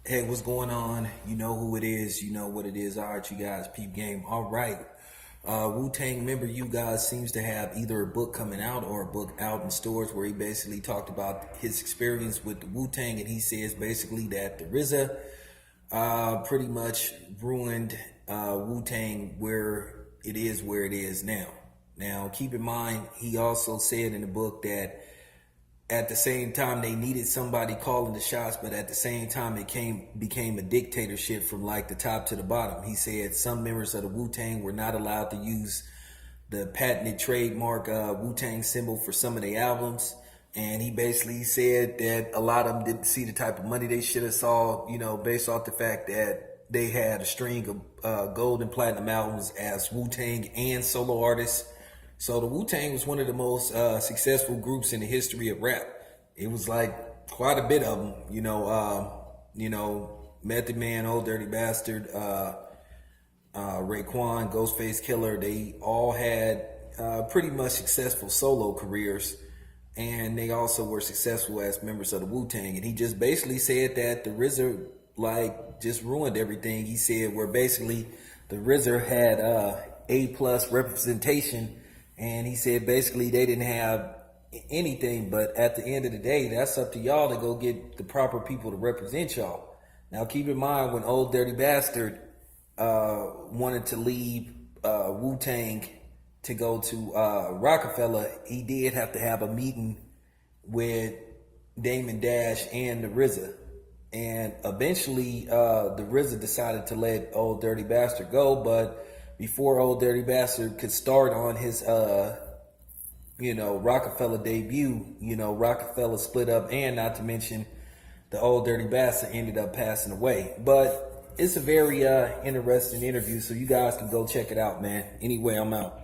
Hey, what's going on? You know who it is. You know what it is. All right, you guys, peep game. All right. Wu-Tang member, you guys seems to have either a book coming out or a book out in stores where he basically talked about his experience with the Wu-Tang, and he says basically that the RZA pretty much ruined Wu-Tang where it is now. Now, keep in mind, he also said in the book that at the same time they needed somebody calling the shots, but at the same time it became a dictatorship from like the top to the bottom. He said some members of the Wu-Tang were not allowed to use the patented trademark Wu-Tang symbol for some of their albums. And he basically said that a lot of them didn't see the type of money they should have saw, based off the fact that they had a string of gold and platinum albums as Wu-Tang and solo artists. So the Wu-Tang was one of the most successful groups in the history of rap. It was like quite a bit of them, Method Man, Old Dirty Bastard, Raekwon, Ghostface Killer. They all had pretty much successful solo careers, and they also were successful as members of the Wu-Tang. And he just basically said that the RZA just ruined everything. He said where basically the RZA had A+ representation. And he said basically they didn't have anything, but at the end of the day, that's up to y'all to go get the proper people to represent y'all. Now, keep in mind when Old Dirty Bastard wanted to leave Wu-Tang to go to Rockefeller, he did have to have a meeting with Damon Dash and the RZA. And eventually, the RZA decided to let Old Dirty Bastard go, but before Old Dirty Bastard could start on his, Rockefeller debut, Rockefeller split up, and not to mention the Old Dirty Bastard ended up passing away. But it's a very interesting interview, so you guys can go check it out, man. Anyway, I'm out.